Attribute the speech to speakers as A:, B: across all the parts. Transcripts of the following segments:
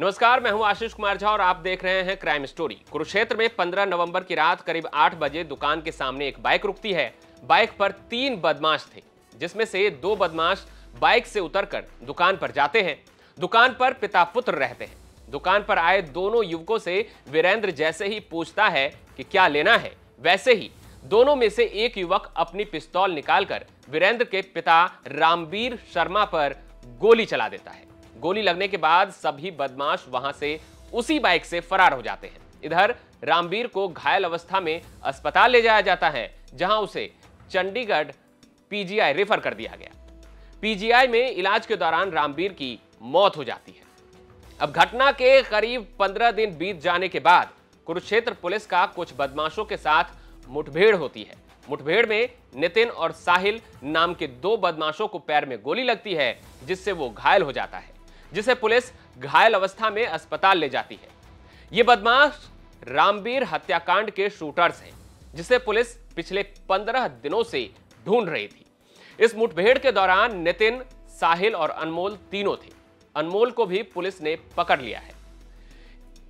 A: नमस्कार, मैं हूं आशीष कुमार झा और आप देख रहे हैं क्राइम स्टोरी। कुरुक्षेत्र में 15 नवंबर की रात करीब 8 बजे दुकान के सामने एक बाइक रुकती है। बाइक पर 3 बदमाश थे, जिसमें से 2 बदमाश बाइक से उतरकर दुकान पर जाते हैं। दुकान पर पिता पुत्र रहते हैं। दुकान पर आए दोनों युवकों से वीरेंद्र जैसे ही पूछता है कि क्या लेना है, वैसे ही दोनों में से एक युवक अपनी पिस्तौल निकालकर वीरेंद्र के पिता रामवीर शर्मा पर गोली चला देता है। गोली लगने के बाद सभी बदमाश वहां से उसी बाइक से फरार हो जाते हैं। इधर रामवीर को घायल अवस्था में अस्पताल ले जाया जाता है, जहां उसे चंडीगढ़ पीजीआई रेफर कर दिया गया। पीजीआई में इलाज के दौरान रामवीर की मौत हो जाती है। अब घटना के करीब 15 दिन बीत जाने के बाद कुरुक्षेत्र पुलिस का कुछ बदमाशों के साथ मुठभेड़ होती है। मुठभेड़ में नितिन और साहिल नाम के 2 बदमाशों को पैर में गोली लगती है, जिससे वो घायल हो जाता है, जिसे पुलिस घायल अवस्था में अस्पताल ले जाती है। ये बदमाश रामवीर हत्याकांड के शूटर्स हैं, जिसे पुलिस पिछले 15 दिनों से ढूंढ रही थी। इस मुठभेड़ के दौरान नितिन, साहिल और अनमोल तीनों थे। अनमोल को भी पुलिस ने पकड़ लिया है।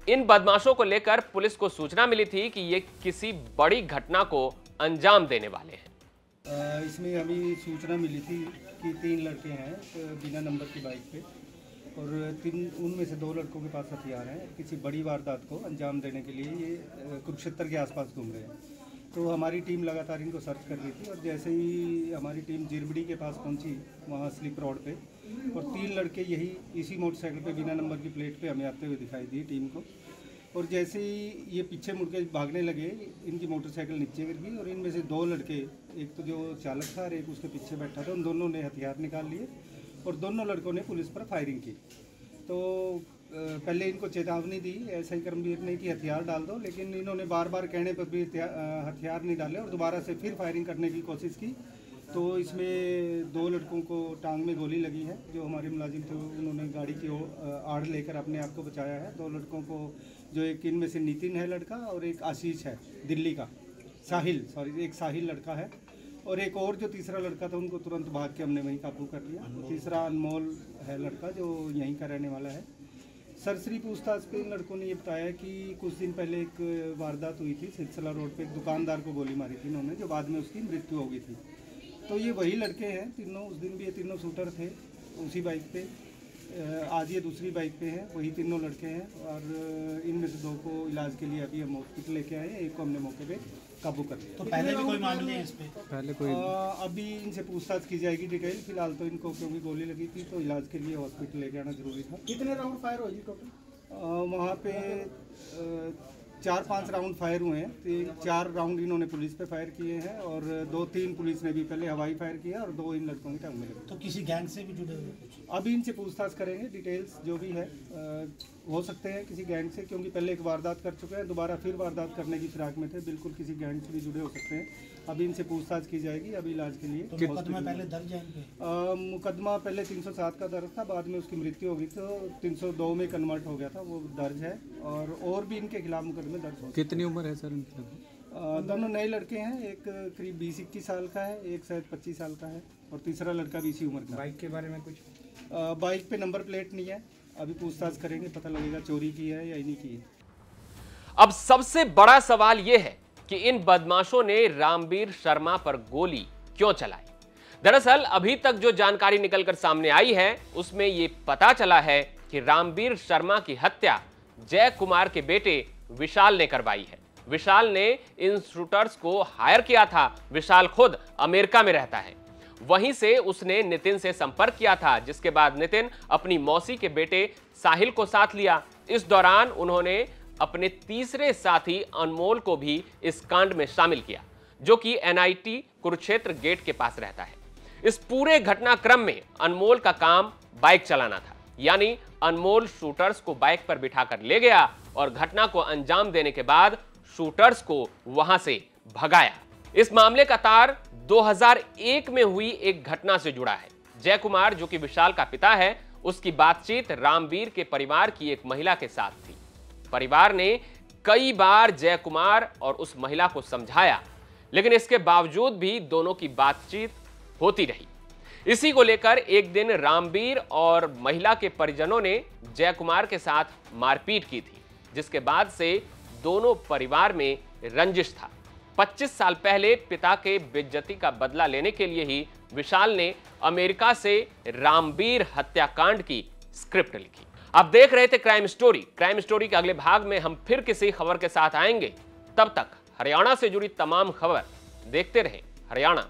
A: इन बदमाशों को लेकर पुलिस को सूचना मिली थी कि ये किसी बड़ी घटना को अंजाम देने वाले हैं।
B: इसमें अभी सूचना मिली थी कि 3 लड़के हैं बिना नंबर की बाइक पे, और उनमें से 2 लड़कों के पास हथियार हैं। किसी बड़ी वारदात को अंजाम देने के लिए ये कुरुक्षेत्र के आसपास घूम रहे हैं। तो हमारी टीम लगातार इनको सर्च कर रही थी, और जैसे ही हमारी टीम जिरबड़ी के पास पहुंची, वहाँ स्लिप रोड पे, और 3 लड़के इसी मोटरसाइकिल पे बिना नंबर की प्लेट पे हमें आते हुए दिखाई दिए टीम को। और जैसे ही ये पीछे मुड़ के भागने लगे, इनकी मोटरसाइकिल नीचे गिर गई, और इनमें से 2 लड़के, एक तो जो चालक था और एक उसके पीछे बैठा था, उन दोनों ने हथियार निकाल लिए और दोनों लड़कों ने पुलिस पर फायरिंग की। तो पहले इनको चेतावनी दी एसआई कर्मवीर ने कि हथियार डाल दो, लेकिन इन्होंने बार बार कहने पर भी हथियार नहीं डाले और दोबारा से फिर फायरिंग करने की कोशिश की। तो इसमें 2 लड़कों को टांग में गोली लगी है। जो हमारे मुलाजिम थे उन्होंने गाड़ी की आड़ लेकर अपने आप को बचाया है। 2 लड़कों को, जो एक इनमें से नितिन है लड़का और एक आशीष है दिल्ली का, एक साहिल लड़का है, और एक और जो तीसरा लड़का था उनको तुरंत भाग के हमने वहीं काबू कर लिया। तीसरा अनमोल है लड़का, जो यहीं का रहने वाला है। सरसरी पूछताछ पे इन लड़कों ने ये बताया कि कुछ दिन पहले एक वारदात हुई थी सिलसिला रोड पे, एक दुकानदार को गोली मारी थी इन्होंने, जो बाद में उसकी मृत्यु हो गई थी। तो ये वही लड़के हैं तीनों। उस दिन भी ये तीनों शूटर थे उसी बाइक पे। आज ये दूसरी बाइक पे हैं, वही तीनों लड़के हैं। और इनमें से 2 को इलाज के लिए अभी हम हॉस्पिटल लेके आए हैं, एक को हमने मौके पे काबू कर लिया।
C: तो पहले भी कोई मामले हैं इस पे?
B: पहले कोई अभी इनसे पूछताछ की जाएगी डिटेल। फिलहाल तो इनको क्योंकि गोली लगी थी तो इलाज के लिए हॉस्पिटल लेके आना जरूरी था।
C: कितने राउंड फायर हुए टोटल?
B: वहाँ पे 4-5 राउंड फायर हुए हैं। 4 राउंड इन्होंने पुलिस पे फायर किए हैं, और 2-3 पुलिस ने भी पहले हवाई फायर किया, और 2 इन लड़कों की टांग में लगे।
C: तो किसी गैंग से भी जुड़े हुए कुछ?
B: अभी इनसे पूछताछ करेंगे, डिटेल्स जो भी है। हो सकते हैं किसी गैंग से, क्योंकि पहले एक वारदात कर चुके हैं, दोबारा फिर वारदात करने की फिराक में थे। बिल्कुल किसी गैंग से भी जुड़े हो सकते हैं। अभी इनसे पूछताछ की जाएगी। अभी इलाज के लिए
C: तो मुकदमा पहले दर्ज है इन पे?
B: मुकदमा पहले 307 का दर्ज था, बाद में उसकी मृत्यु हो गई तो 302 में कन्वर्ट हो गया था, वो दर्ज है। और भी इनके खिलाफ मुकदमे दर्ज हो।
D: कितनी उम्र है सर इनकी?
B: दोनों नए लड़के हैं, एक करीब 20-21 साल का है, एक शायद 25 साल का है, और तीसरा लड़का भी इसी उम्र का।
D: बाइक के बारे में कुछ?
B: बाइक पे नंबर प्लेट नहीं है। अभी पूछताछ करेंगे, पता लगेगा चोरी की है या इन्हीं की है।
A: अब सबसे बड़ा सवाल यह है कि इन बदमाशों ने रामवीर शर्मा पर गोली क्यों चलाई। दरअसल अभी तक जो जानकारी निकलकर सामने आई है, उसमें यह पता चला है कि रामवीर शर्मा की हत्या जय कुमार के बेटे विशाल ने करवाई है। विशाल ने इन शूटर्स को हायर किया था। विशाल खुद अमेरिका में रहता है। वहीं से उसने नितिन से संपर्क किया था, जिसके बाद नितिन अपनी मौसी के बेटे साहिल को साथ लिया। इस दौरान उन्होंने अपने तीसरे साथी अनमोल को भी इस कांड में शामिल किया, जो कि एनआईटी कुरुक्षेत्र गेट के पास रहता है। इस पूरे घटनाक्रम में अनमोल का काम बाइक चलाना था, यानी अनमोल शूटर्स को बाइक पर बिठाकर ले गया और घटना को अंजाम देने के बाद शूटर्स को वहां से भगाया। इस मामले का तार 2001 में हुई एक घटना से जुड़ा है। जय कुमार, जो कि विशाल का पिता है, उसकी बातचीत रामवीर के परिवार की एक महिला के साथ थी। परिवार ने कई बार जय कुमार और उस महिला को समझाया, लेकिन इसके बावजूद भी दोनों की बातचीत होती रही। इसी को लेकर एक दिन रामवीर और महिला के परिजनों ने जय कुमार के साथ मारपीट की थी, जिसके बाद से दोनों परिवार में रंजिश था। 25 साल पहले पिता के बेइज्जती का बदला लेने के लिए ही विशाल ने अमेरिका से रामवीर हत्याकांड की स्क्रिप्ट लिखी। आप देख रहे थे क्राइम स्टोरी। क्राइम स्टोरी के अगले भाग में हम फिर किसी खबर के साथ आएंगे। तब तक हरियाणा से जुड़ी तमाम खबर देखते रहें हरियाणा।